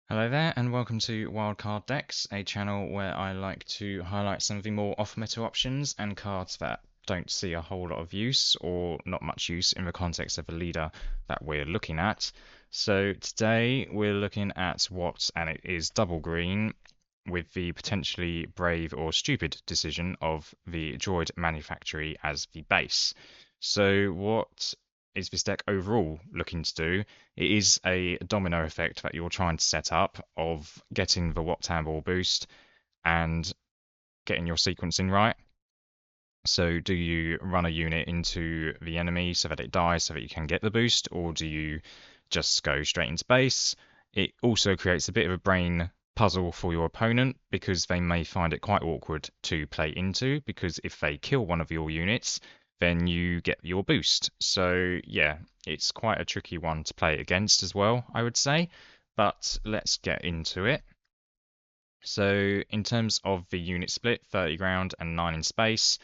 Hello there, and welcome to Wildcard Decks, a channel where I like to highlight some of the more off-meta options and cards that don't see a whole lot of use or not much use in the context of a leader that we're looking at. So today we're looking at Wat, and it is double green with the potentially brave or stupid decision of the Droid Manufactory as the base. So what is this deck overall looking to do? It is a domino effect that you're trying to set up of getting the Wat Tambor boost and getting your sequencing right. So do you run a unit into the enemy so that it dies so that you can get the boost, or do you just go straight into base? It also creates a bit of a brain puzzle for your opponent because they may find it quite awkward to play into, because if they kill one of your units, then you get your boost. So yeah, it's quite a tricky one to play against as well, I would say. But let's get into it. So in terms of the unit split, 30 ground and 9 in space,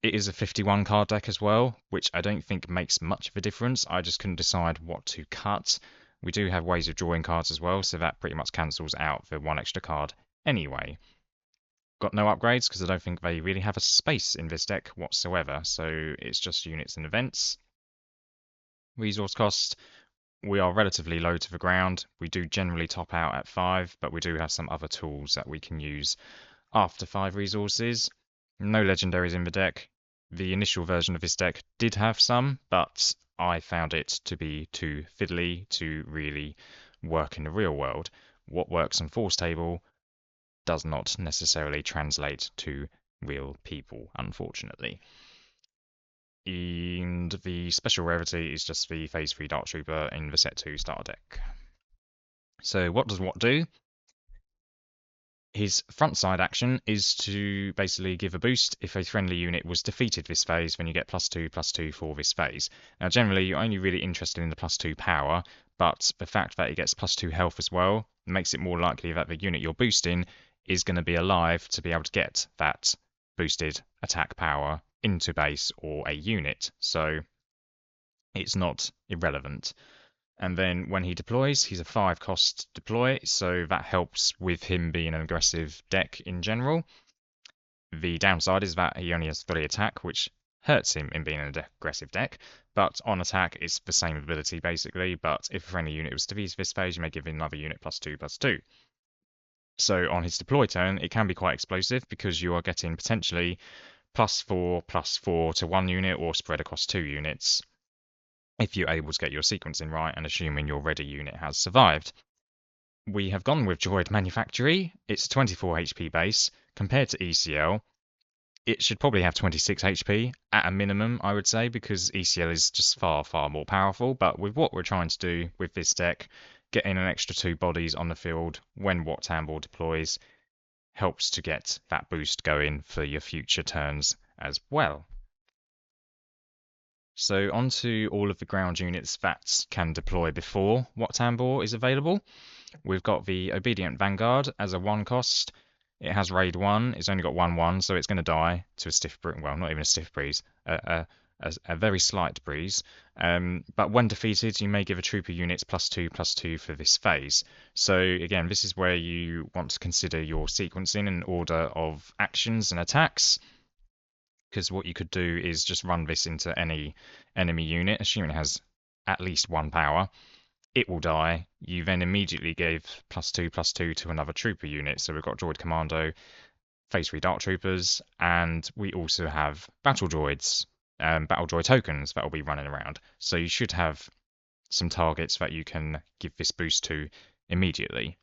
it is a 51 card deck as well, which I don't think makes much of a difference. I just couldn't decide what to cut. We do have ways of drawing cards as well, so that pretty much cancels out the one extra card anyway. Got no upgrades because I don't think they really have a space in this deck whatsoever, so it's just units and events. Resource cost, we are relatively low to the ground. We do generally top out at 5, but we do have some other tools that we can use after 5 resources. No legendaries in the deck. The initial version of this deck did have some, but I found it to be too fiddly to really work in the real world. What works on Force Table does not necessarily translate to real people, unfortunately. And the special rarity is just the Phase 3 Dark Trooper in the Set 2 starter deck. So what does Wat do? His front side action is to basically give a boost if a friendly unit was defeated this phase, when you get +2/+2 for this phase. Now generally you're only really interested in the +2 power, but the fact that it gets +2 health as well makes it more likely that the unit you're boosting is going to be alive to be able to get that boosted attack power into base or a unit, so it's not irrelevant. And then when he deploys, he's a 5 cost deploy, so that helps with him being an aggressive deck in general. The downside is that he only has 3 attack, which hurts him in being an aggressive deck, but on attack it's the same ability basically, but if a friendly unit was defeated this phase, you may give another unit +2/+2. So on his deploy turn, it can be quite explosive because you are getting potentially +4/+4 to one unit or spread across 2 units if you're able to get your sequencing right and assuming your ready unit has survived. We have gone with Droid Manufactory. It's 24 HP base. Compared to ECL, it should probably have 26 HP at a minimum, I would say, because ECL is just far, far more powerful. But with what we're trying to do with this deck, getting an extra 2 bodies on the field when Wat Tambor deploys helps to get that boost going for your future turns as well. So onto all of the ground units that can deploy before Wat Tambor is available. We've got the Obedient Vanguard as a 1 cost. It has raid 1. It's only got 1/1, so it's going to die to a stiff breeze. Well, not even a stiff breeze, a very slight breeze. But when defeated, you may give a trooper units +2/+2 for this phase. So again, this is where you want to consider your sequencing and order of actions and attacks, because what you could do is just run this into any enemy unit, assuming it has at least 1 power. It will die. You then immediately give +2/+2 to another trooper unit. So we've got Droid Commando, Phase 3 Dark Troopers, and we also have Battle Droids, Battle Droid tokens that will be running around. So you should have some targets that you can give this boost to immediately.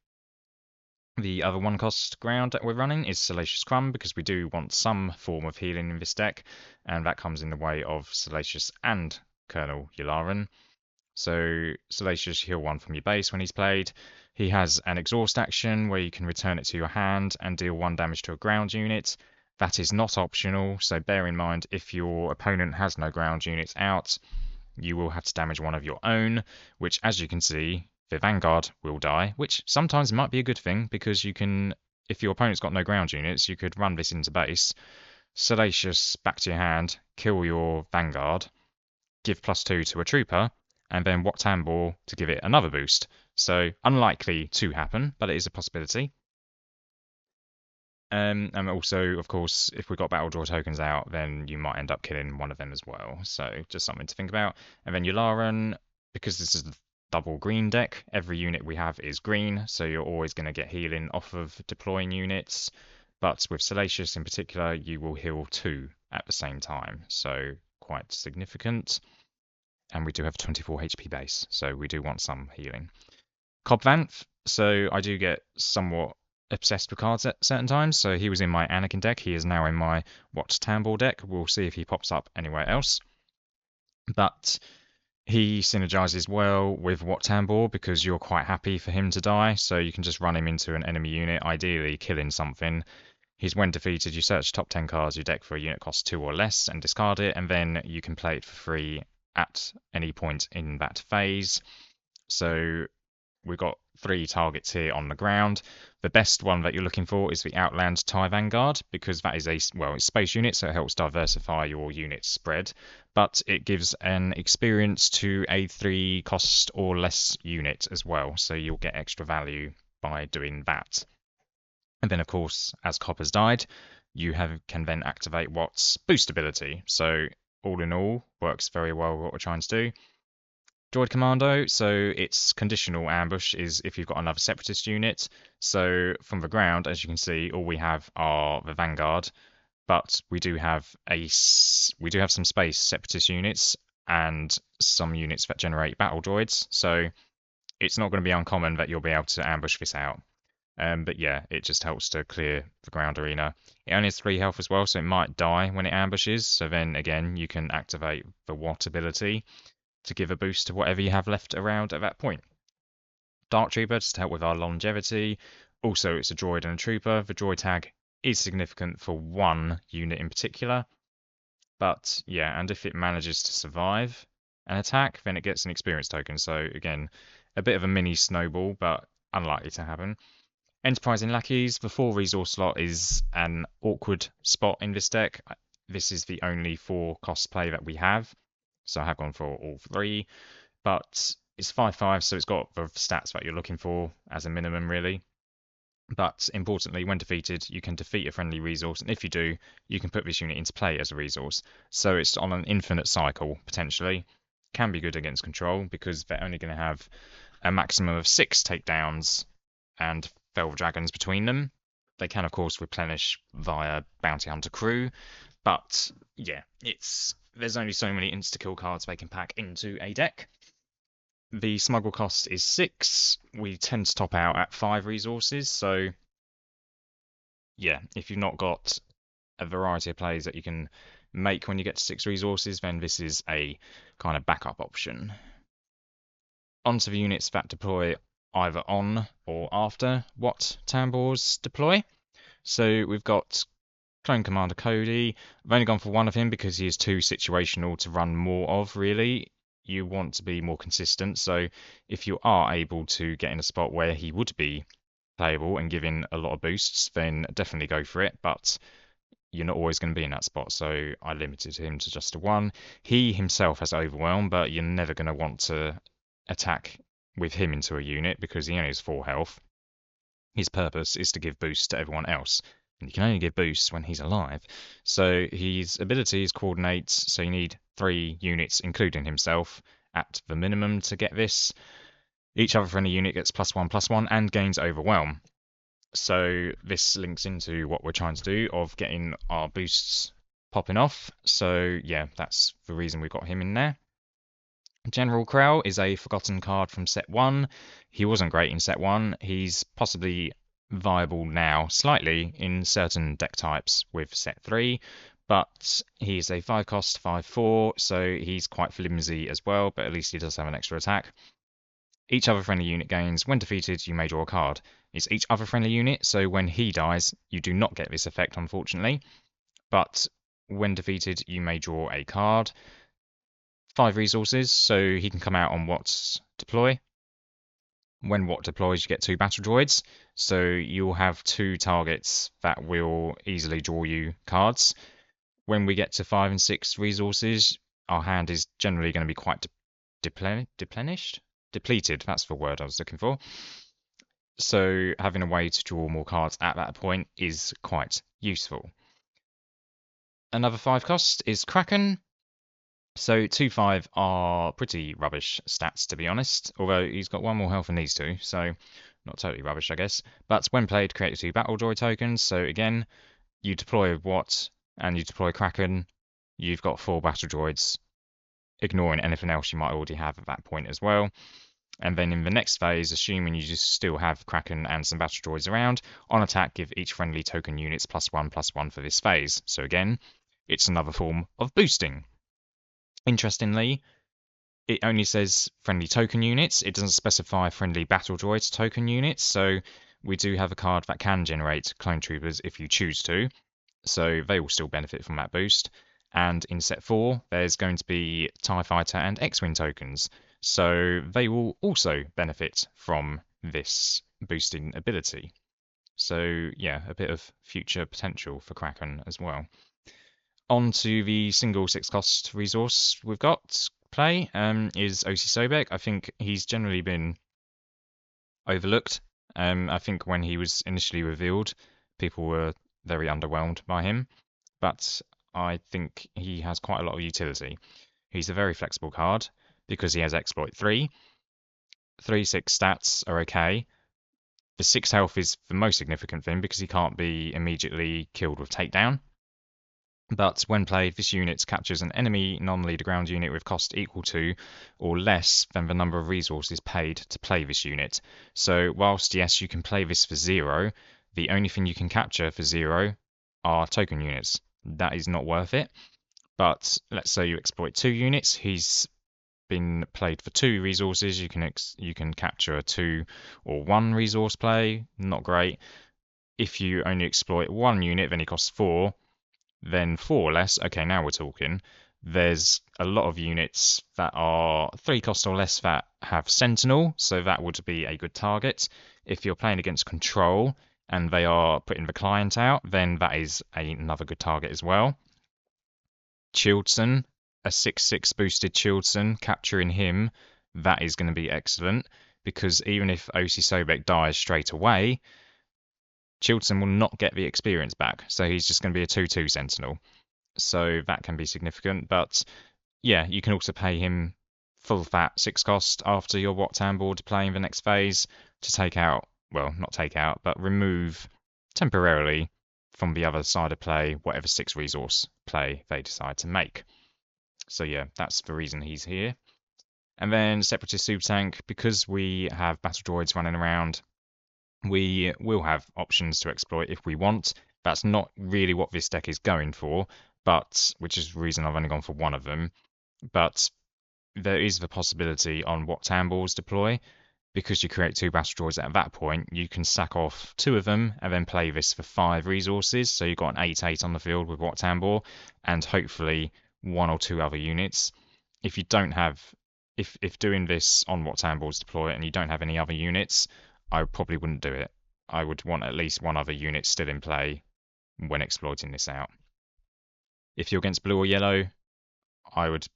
The other 1 cost ground that we're running is Salacious Crumb, because we do want some form of healing in this deck, and that comes in the way of Salacious and Colonel Yularen. So Salacious, heal 1 from your base when he's played. He has an exhaust action where you can return it to your hand and deal 1 damage to a ground unit. That is not optional, so bear in mind if your opponent has no ground units out, you will have to damage one of your own, which, as you can see, the Vanguard will die, which sometimes might be a good thing, because you can, if your opponent's got no ground units, you could run this into base, Salacious back to your hand, kill your Vanguard, give +2 to a trooper, and then Wat Tambor to give it another boost. So unlikely to happen, but it is a possibility. And also, of course, if we've got battle draw tokens out, then you might end up killing one of them as well. So just something to think about. And then Yularen, because this is the double green deck, every unit we have is green, so you're always going to get healing off of deploying units. But with Salacious in particular, you will heal 2 at the same time, so quite significant. And we do have 24 HP base, so we do want some healing. Cobvanth, so I do get somewhat obsessed with cards at certain times. So he was in my Anakin deck. He is now in my Wat Tambor deck. We'll see if he pops up anywhere else. But he synergizes well with Wat Tambor because you're quite happy for him to die. So you can just run him into an enemy unit, ideally killing something. He's when defeated, you search top 10 cards of your deck for a unit cost 2 or less and discard it, and then you can play it for free at any point in that phase. So we've got 3 targets here on the ground. The best one that you're looking for is the Outland TIE Vanguard, because that is it's space unit, so it helps diversify your unit spread, but it gives an experience to a 3 cost or less unit as well, so you'll get extra value by doing that. And then, of course, as Copper's died, you can then activate Wat's boost ability. So all in all, works very well with what we're trying to do. Droid Commando, so its conditional ambush is if you've got another Separatist unit. So from the ground, as you can see, all we have are the Vanguard, but we do have some space Separatist units and some units that generate battle droids. So it's not going to be uncommon that you'll be able to ambush this out. But yeah, it just helps to clear the ground arena. It only has 3 health as well, so it might die when it ambushes. So then again, you can activate the Wat ability to give a boost to whatever you have left around at that point. Dark Trooper, just to help with our longevity. Also, it's a droid and a trooper. The droid tag is significant for one unit in particular. But yeah, and if it manages to survive an attack, then it gets an experience token. So again, a bit of a mini snowball, but unlikely to happen. Enterprising Lackeys, the 4 resource slot is an awkward spot in this deck. This is the only 4 cost play that we have. So I have gone for all 3, but it's 5/5, so it's got the stats that you're looking for as a minimum, really. But importantly, when defeated, you can defeat a friendly resource, and if you do, you can put this unit into play as a resource. So it's on an infinite cycle, potentially. Can be good against control, because they're only going to have a maximum of 6 takedowns and Velvet Dragons between them. They can, of course, replenish via Bounty Hunter Crew, but yeah, there's only so many insta-kill cards they can pack into a deck. The smuggle cost is 6. We tend to top out at 5 resources, so yeah, if you've not got a variety of plays that you can make when you get to 6 resources, then this is a kind of backup option. Onto the units that deploy either on or after Wat Tambor's deploy. So we've got Clone Commander Cody. I've only gone for one of him because he is too situational to run more of, really. You want to be more consistent, so if you are able to get in a spot where he would be playable and giving a lot of boosts, then definitely go for it, but you're not always going to be in that spot, so I limited him to just a 1. He himself has Overwhelm, but you're never going to want to attack with him into a unit because he only has 4 health. His purpose is to give boosts to everyone else, and you can only give boosts when he's alive. So his ability is Coordinate, so you need 3 units, including himself, at the minimum to get this. Each other friendly unit gets +1/+1 and gains Overwhelm. So this links into what we're trying to do of getting our boosts popping off. So yeah, that's the reason we've got him in there. General Krell is a forgotten card from set 1. He wasn't great in set 1. He's possibly viable now, slightly, in certain deck types with set 3, but he's a 5 cost, 5/4, so he's quite flimsy as well, but at least he does have an extra attack. Each other friendly unit gains. When defeated, you may draw a card. It's each other friendly unit, so when he dies, you do not get this effect, unfortunately, but when defeated, you may draw a card. 5 resources, so he can come out on Wat's deploy. When Wat deploys, you get 2 battle droids, so you'll have 2 targets that will easily draw you cards. When we get to 5 and 6 resources, our hand is generally going to be quite depleted, that's the word I was looking for. So having a way to draw more cards at that point is quite useful. Another 5 cost is Kraken. So 2/5 are pretty rubbish stats, to be honest, although he's got 1 more health than these two, so not totally rubbish, I guess. But when played, create 2 battle droid tokens, so again, you deploy Wat and you deploy Kraken, you've got 4 battle droids, ignoring anything else you might already have at that point as well. And then in the next phase, assuming you just still have Kraken and some battle droids around, on attack give each friendly token units +1/+1 for this phase. So again, it's another form of boosting. Interestingly, it only says friendly token units. It doesn't specify friendly battle droids token units. So we do have a card that can generate clone troopers if you choose to. So they will still benefit from that boost. And in set 4, there's going to be TIE Fighter and X-Wing tokens. So they will also benefit from this boosting ability. So yeah, a bit of future potential for Kraken as well. On to the single 6 cost resource we've got play is OC Sobek. I think he's generally been overlooked. I think when he was initially revealed, people were very underwhelmed by him, but I think he has quite a lot of utility. He's a very flexible card because he has exploit 3. 3/6 stats are okay. The 6 health is the most significant thing because he can't be immediately killed with takedown. But when played, this unit captures an enemy non-leader ground unit with cost equal to or less than the number of resources paid to play this unit. So whilst yes, you can play this for 0, the only thing you can capture for 0 are token units. That is not worth it. But let's say you exploit 2 units, he's been played for 2 resources, you can capture a 2 or 1 resource play, not great. If you only exploit 1 unit, then he costs 4. Then 4 or less, okay, now we're talking. There's a lot of units that are 3 cost or less that have Sentinel, so that would be a good target. If you're playing against Control and they are putting the client out, then that is another good target as well. Childson, a 6/6 boosted Childson, capturing him, that is going to be excellent, because even if OC Sobek dies straight away, Childson will not get the experience back, so he's just going to be a 2/2 Sentinel. So that can be significant, but yeah, you can also pay him full fat 6 cost after your Wat Tambor playing the next phase to take out, well, not take out, but remove temporarily from the other side of play whatever 6 resource play they decide to make. So yeah, that's the reason he's here. And then Separatist Super Tank, because we have battle droids running around, we will have options to exploit if we want. That's not really what this deck is going for, but which is the reason I've only gone for one of them. But there is the possibility on Wat Tambor's deploy, because you create 2 battle droids at that point, you can sack off 2 of them and then play this for 5 resources. So you've got an 8/8 on the field with Wat Tambor and hopefully 1 or 2 other units. If you don't have, if doing this on Wat Tambor's deploy and you don't have any other units, I probably wouldn't do it. I would want at least 1 other unit still in play when exploiting this out. If you're against blue or yellow, I would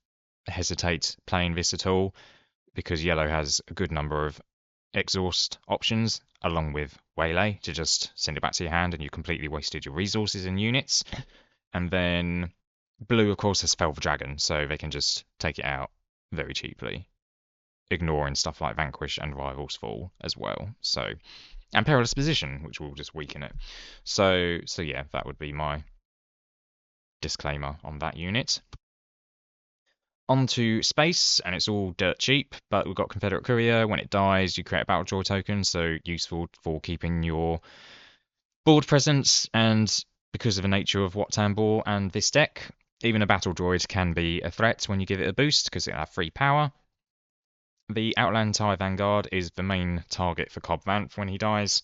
hesitate playing this at all, because yellow has a good number of exhaust options, along with waylay, to just send it back to your hand and you completely wasted your resources and units. And then blue, of course, has Spell the Dragon, so they can just take it out very cheaply, ignoring stuff like Vanquish and Rival's Fall as well. So, and Perilous Position, which will just weaken it. So yeah, that would be my disclaimer on that unit. Onto space, and it's all dirt cheap, but we've got Confederate Courier. When it dies, you create a battle droid token, so useful for keeping your board presence, and because of the nature of Wat Tambor and this deck, even a battle droid can be a threat when you give it a boost, because it has free power. The Outland TIE Vanguard is the main target for Cobb Vanth when he dies,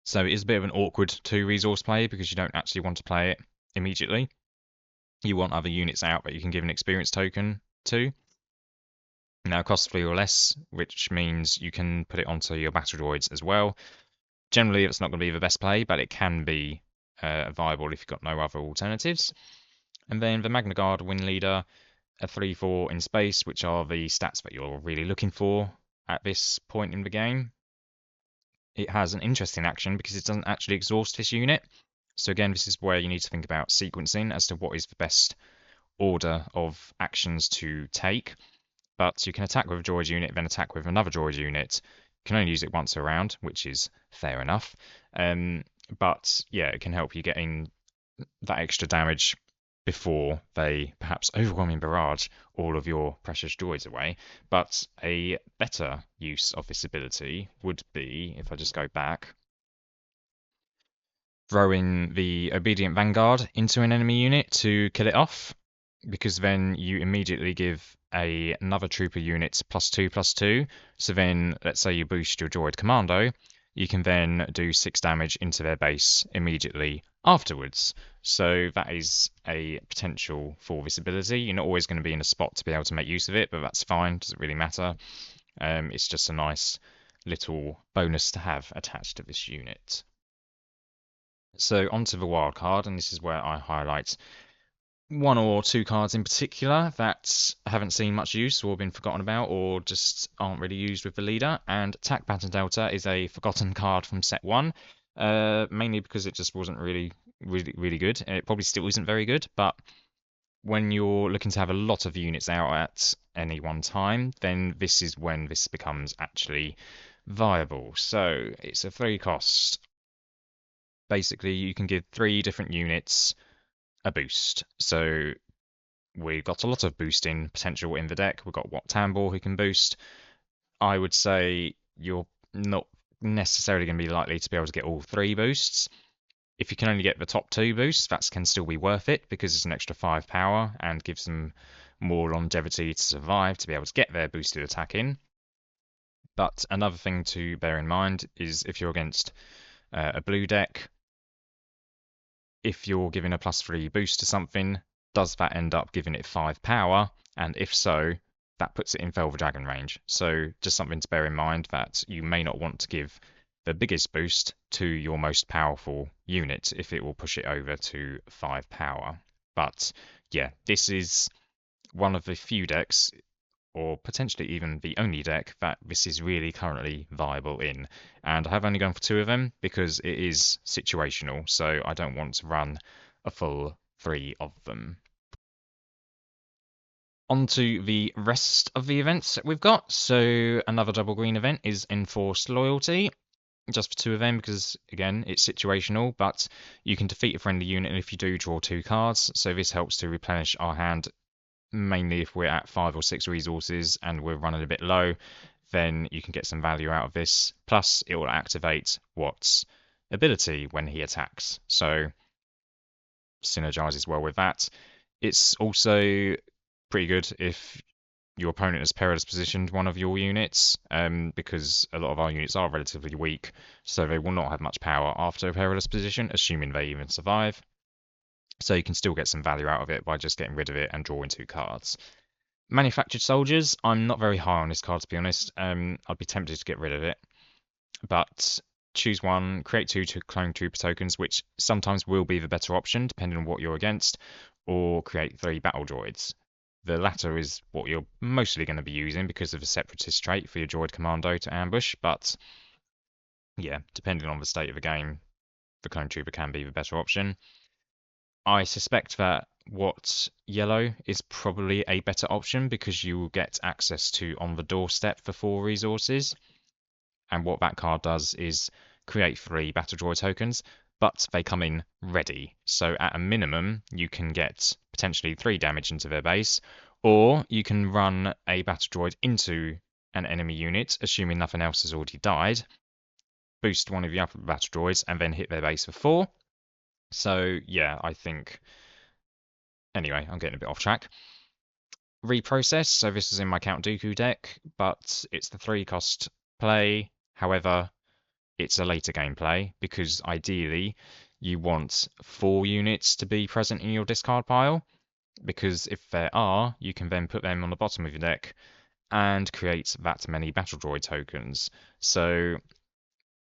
so it is a bit of an awkward 2 resource play, because you don't actually want to play it immediately. You want other units out that you can give an experience token to. Now it costs 3 or less, which means you can put it onto your battle droids as well. Generally, it's not going to be the best play, but it can be viable if you've got no other alternatives. And then the Magna Guard Wing Leader, a 3-4 in space, which are the stats that you're really looking for at this point in the game. It has an interesting action because it doesn't actually exhaust this unit. So again, this is where you need to think about sequencing as to what is the best order of actions to take. But you can attack with a droid unit, then attack with another droid unit. You can only use it once a round, which is fair enough. But yeah, it can help you get in that extra damage before they perhaps overwhelming barrage all of your precious droids away. But a better use of this ability would be, if I just go back, throwing the Obedient Vanguard into an enemy unit to kill it off, because then you immediately give another trooper unit +2/+2. So then, let's say you boost your droid commando, you can then do 6 damage into their base immediately afterwards. So that is a potential for this ability. You're not always going to be in a spot to be able to make use of it, but that's fine, doesn't really matter. It's just a nice little bonus to have attached to this unit. So onto the wild card, and this is where I highlight 1 or 2 cards in particular that haven't seen much use or been forgotten about or just aren't really used with the leader. And Attack Pattern Delta is a forgotten card from set 1, mainly because it just wasn't really good, and it probably still isn't very good. But when you're looking to have a lot of units out at any one time, then this is when this becomes actually viable. So it's a 3 cost. Basically, you can give 3 different units a boost. So we've got a lot of boosting potential in the deck. We've got Wat Tambor who can boost. I would say you're not necessarily going to be likely to be able to get all 3 boosts. If you can only get the top 2 boosts, that can still be worth it because it's an extra 5 power and gives them more longevity to survive to be able to get their boosted attack in. But another thing to bear in mind is if you're against a blue deck, if you're giving a +3 boost to something, does that end up giving it 5 power? And if so, that puts it in Velvet Dragon range. So just something to bear in mind that you may not want to give the biggest boost to your most powerful unit if it will push it over to 5 power. But yeah, this is one of the few decks, or potentially even the only deck, that this is really currently viable in. And I have only gone for 2 of them because it is situational, so I don't want to run a full 3 of them. On to the rest of the events that we've got. So another double green event is Enforced Loyalty, just for 2 of them because, again, it's situational, but you can defeat a friendly unit if you do draw 2 cards. So this helps to replenish our hand, mainly if we're at 5 or 6 resources and we're running a bit low, then you can get some value out of this. Plus, it will activate Wat's ability when he attacks, so synergizes well with that. It's also pretty good if your opponent has perilous positioned one of your units, because a lot of our units are relatively weak, so they will not have much power after a perilous position, assuming they even survive. So you can still get some value out of it by just getting rid of it and drawing 2 cards. Manufactured Soldiers, I'm not very high on this card, to be honest. I'd be tempted to get rid of it. But choose 1, create 2 clone trooper tokens, which sometimes will be the better option, depending on what you're against, or create 3 battle droids. The latter is what you're mostly going to be using because of the separatist trait for your droid commando to ambush, but yeah, depending on the state of the game, the clone trooper can be the better option. I suspect that Wat Yellow is probably a better option because you will get access to On the Doorstep for 4 resources. And what that card does is create 3 battle droid tokens, but they come in ready. So at a minimum, you can get potentially 3 damage into their base, or you can run a battle droid into an enemy unit, assuming nothing else has already died, boost one of the other battle droids, and then hit their base for 4. So yeah, I think... Anyway, I'm getting a bit off track. Reprocess, so this is in my Count Dooku deck, but it's the 3 cost play. However, it's a later gameplay because ideally you want 4 units to be present in your discard pile, because if there are, you can then put them on the bottom of your deck and create that many battle droid tokens. So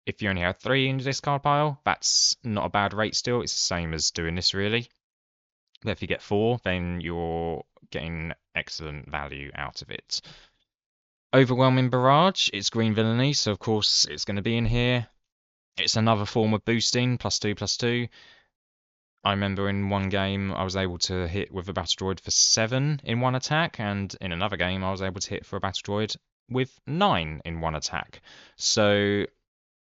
if you only have 3 in the discard pile, that's not a bad rate still. It's the same as doing this really. But if you get 4, then you're getting excellent value out of it. Overwhelming Barrage, it's green villainy, so of course it's going to be in here. It's another form of boosting, +2/+2. I remember in one game I was able to hit with a battle droid for 7 in one attack, and in another game I was able to hit for a battle droid with 9 in one attack. So,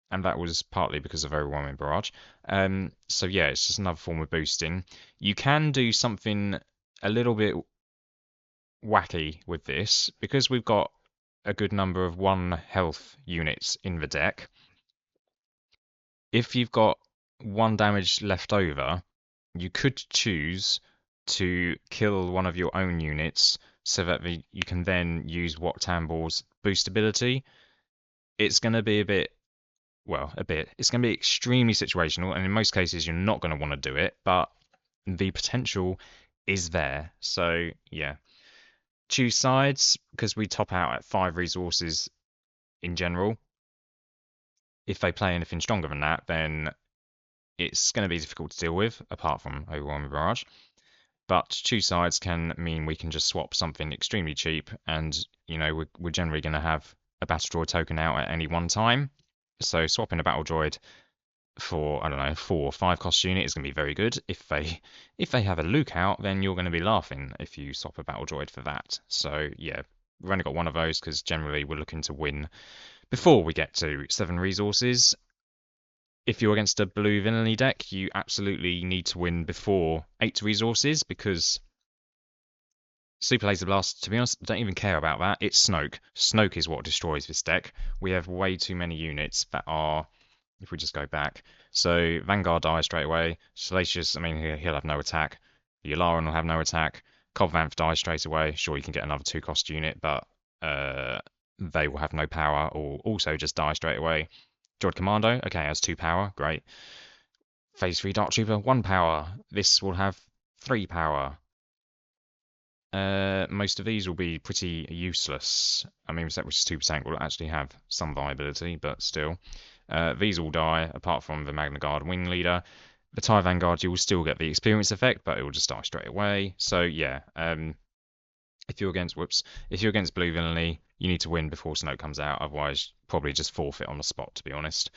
and that was partly because of Overwhelming Barrage. So yeah, it's just another form of boosting. You can do something a little bit wacky with this, because we've got a good number of 1 health units in the deck. If you've got 1 damage left over, you could choose to kill one of your own units so that you can then use Wat Tambor's boost ability. It's going to be it's going to be extremely situational, and in most cases you're not going to want to do it, but the potential is there. So yeah, choose sides, because we top out at 5 resources in general. If they play anything stronger than that, then it's going to be difficult to deal with, apart from Overwhelming Barrage. But choose sides can mean we can just swap something extremely cheap, and we're generally going to have a battle droid token out at any one time. So swapping a battle droid for, I don't know, 4 or 5 cost unit is going to be very good. If they have a Luke out, then you're going to be laughing if you swap a battle droid for that. So yeah, we've only got one of those because generally we're looking to win before we get to 7 resources. If you're against a blue villainy deck, you absolutely need to win before 8 resources, because Super Laser Blast, to be honest, don't even care about that. It's Snoke. Snoke is what destroys this deck. We have way too many units that are, if we just go back, so Vanguard dies straight away. Salacious, I mean, he'll have no attack. Yularen will have no attack. Cobb Vanth dies straight away. Sure, you can get another 2 cost unit, but they will have no power, or also just die straight away. Droid Commando, okay, has 2 power, great. Phase 3 Dark Trooper, 1 power. This will have 3 power. Most of these will be pretty useless. I mean, except which is 2% will actually have some viability, but still. These all die, apart from the Magna Guard Wing Leader. The TIE Vanguard, you will still get the experience effect, but it will just die straight away. So yeah, if you're against blue villainy, you need to win before Snoke comes out. Otherwise, probably just forfeit on the spot, to be honest.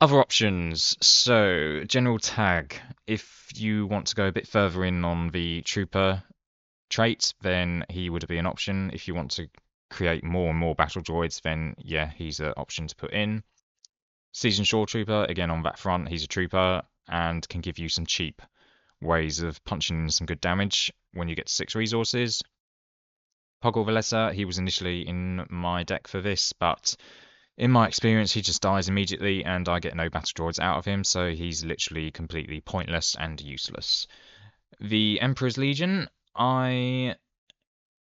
Other options. So general tag. If you want to go a bit further in on the trooper trait, then he would be an option. If you want to create more and more battle droids, then yeah, he's an option to put in. Seasoned Shore Trooper, again on that front, he's a trooper and can give you some cheap ways of punching in some good damage when you get to 6 resources. Poggle Valessa, he was initially in my deck for this, but in my experience he just dies immediately and I get no battle droids out of him, so he's literally completely pointless and useless. The Emperor's Legion, I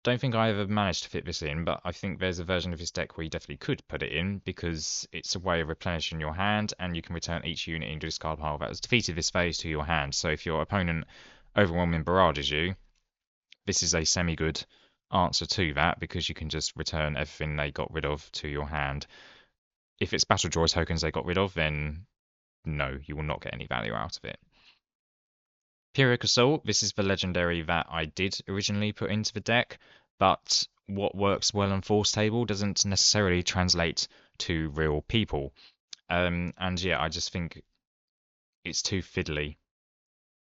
don't think I ever managed to fit this in, but I think there's a version of this deck where you definitely could put it in, because it's a way of replenishing your hand, and you can return each unit in your discard pile that has defeated this phase to your hand. So if your opponent Overwhelming Barrages you, this is a semi-good answer to that, because you can just return everything they got rid of to your hand. If it's battle droid tokens they got rid of, then no, you will not get any value out of it. Pyrrhic Assault, this is the legendary that I did originally put into the deck, but what works well on Force Table doesn't necessarily translate to real people. And yeah, I just think it's too fiddly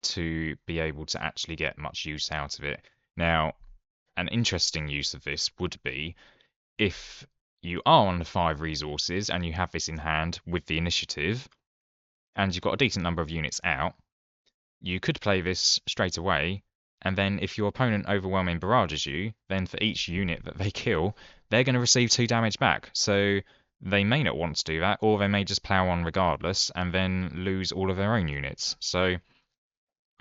to be able to actually get much use out of it. Now, an interesting use of this would be if you are on 5 resources and you have this in hand with the initiative, and you've got a decent number of units out, you could play this straight away, and then if your opponent Overwhelming Barrages you, then for each unit that they kill, they're going to receive 2 damage back. So they may not want to do that, or they may just plow on regardless and then lose all of their own units. So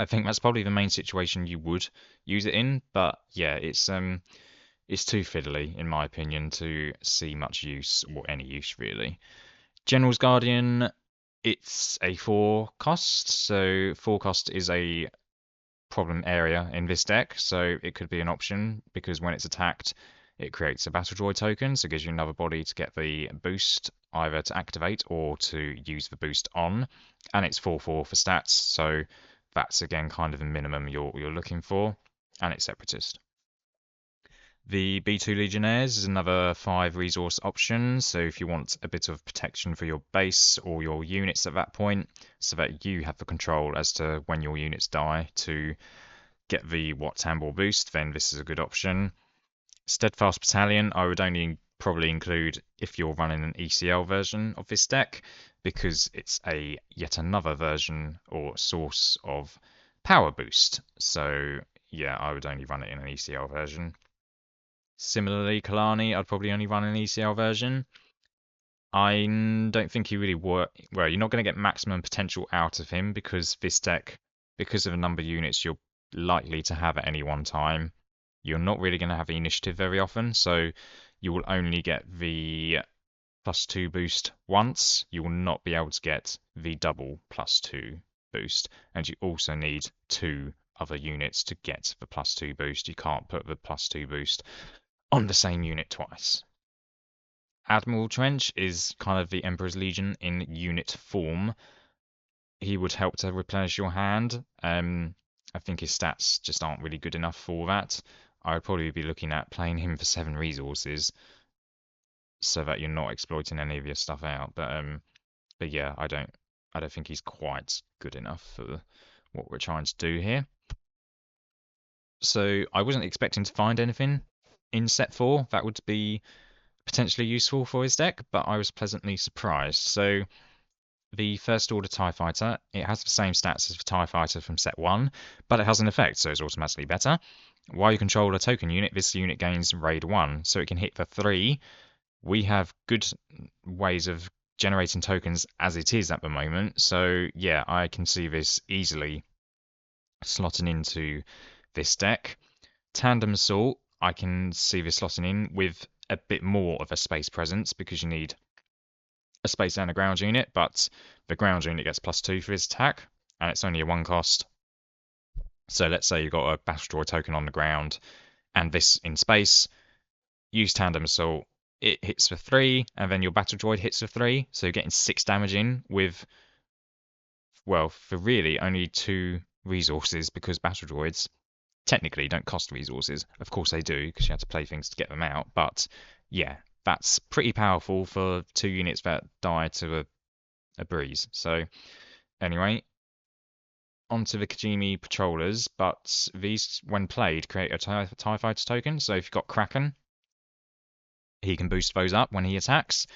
I think that's probably the main situation you would use it in, but yeah, it's too fiddly in my opinion to see much use, or any use really. General's Guardian, it's a 4 cost, so 4 cost is a problem area in this deck, so it could be an option, because when it's attacked it creates a battle droid token, so it gives you another body to get the boost either to activate or to use the boost on, and it's 4/4 for stats, so that's again kind of the minimum you're looking for, and it's separatist. The B2 Legionnaires is another 5 resource option, so if you want a bit of protection for your base or your units at that point, so that you have the control as to when your units die to get the Wat Tambor boost, then this is a good option. Steadfast Battalion, I would only probably include if you're running an ECL version of this deck, because it's a yet another version or source of power boost. So yeah, I would only run it in an ECL version. Similarly, Kalani, I'd probably only run an ECL version. I don't think he really work well. You're not going to get maximum potential out of him because this deck, because of the number of units you're likely to have at any one time, you're not really going to have the initiative very often. So you will only get the +2 boost once. You will not be able to get the double +2 boost, and you also need 2 other units to get the +2 boost. You can't put the +2 boost on the same unit twice. Admiral Trench is kind of the Emperor's Legion in unit form. He would help to replenish your hand. I think his stats just aren't really good enough for that. I would probably be looking at playing him for 7 resources so that you're not exploiting any of your stuff out. But yeah, I don't think he's quite good enough for what we're trying to do here. So I wasn't expecting to find anything in set 4 that would be potentially useful for his deck, but I was pleasantly surprised. So the First Order TIE Fighter, it has the same stats as the TIE Fighter from set 1, but it has an effect, so it's automatically better. While you control a token unit, this unit gains Raid 1, so it can hit for 3. We have good ways of generating tokens as it is at the moment, so yeah, I can see this easily slotting into this deck. Tandem Assault, I can see this slotting in with a bit more of a space presence because you need a space and a ground unit, but the ground unit gets +2 for his attack, and it's only a 1 cost. So let's say you've got a Battle Droid token on the ground, and this in space, use Tandem Assault, it hits for 3, and then your Battle Droid hits for 3, so you're getting 6 damage in with, well, for really only 2 resources, because Battle Droids technically don't cost resources. Of course they do, because you have to play things to get them out, but yeah, that's pretty powerful for 2 units that die to a breeze. So anyway, onto the Kajimi Patrollers, but these, when played, create a TIE Fighter token. So if you've got Kraken, he can boost those up when he attacks,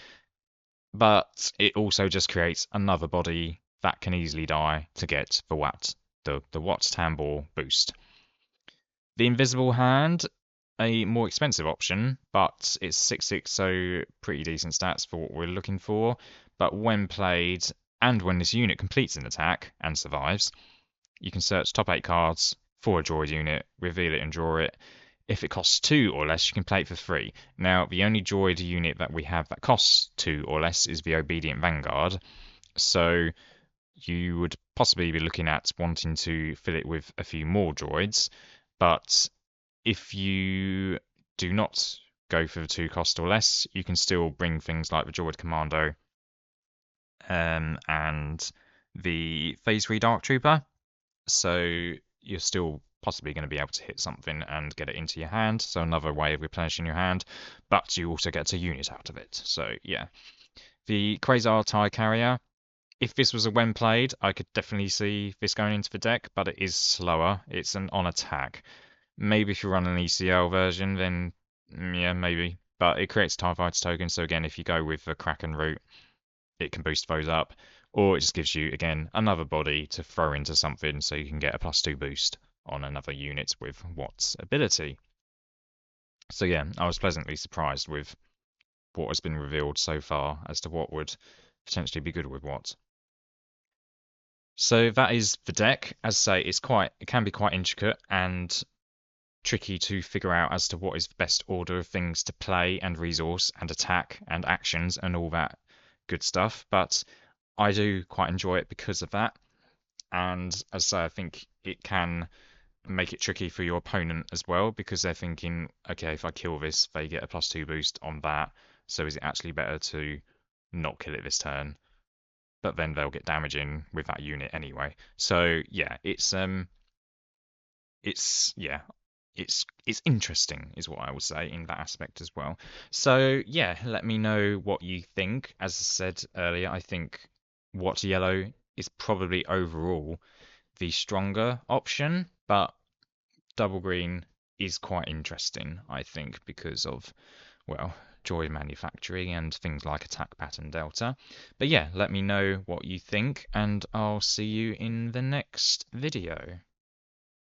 but it also just creates another body that can easily die to get the Wat Tambor boost. The Invisible Hand, a more expensive option, but it's 6/6, so pretty decent stats for what we're looking for. But when played, and when this unit completes an attack and survives, you can search top 8 cards for a droid unit, reveal it and draw it. If it costs 2 or less, you can play it for free. Now, the only droid unit that we have that costs 2 or less is the Obedient Vanguard, so you would possibly be looking at wanting to fill it with a few more droids, but if you do not go for the 2 cost or less, you can still bring things like the Droid Commando and the Phase 3 Dark Trooper, so you're still possibly going to be able to hit something and get it into your hand, so another way of replenishing your hand, but you also get a unit out of it, so yeah. The Quasar TIE Carrier, if this was a when played, I could definitely see this going into the deck, but it is slower. It's an on attack. Maybe if you run an ECL version, then yeah, maybe. But it creates TIE Fighter tokens, so again, if you go with the Kraken route, it can boost those up. Or it just gives you, again, another body to throw into something so you can get a +2 boost on another unit with Wat's ability. So yeah, I was pleasantly surprised with what has been revealed so far as to what would potentially be good with Wat. So that is the deck. As I say, it can be quite intricate and tricky to figure out as to what is the best order of things to play and resource and attack and actions and all that good stuff. But I do quite enjoy it because of that. And as I say, I think it can make it tricky for your opponent as well because they're thinking, okay, if I kill this, they get a +2 boost on that. So is it actually better to not kill it this turn? But then they'll get damage in with that unit anyway. So yeah, it's yeah, it's interesting, is what I would say in that aspect as well. So yeah, let me know what you think. As I said earlier, I think What Yellow is probably overall the stronger option, but Double Green is quite interesting, I think, because of, well, Joy manufacturing and things like attack pattern delta. But yeah, let me know what you think, and I'll see you in the next video.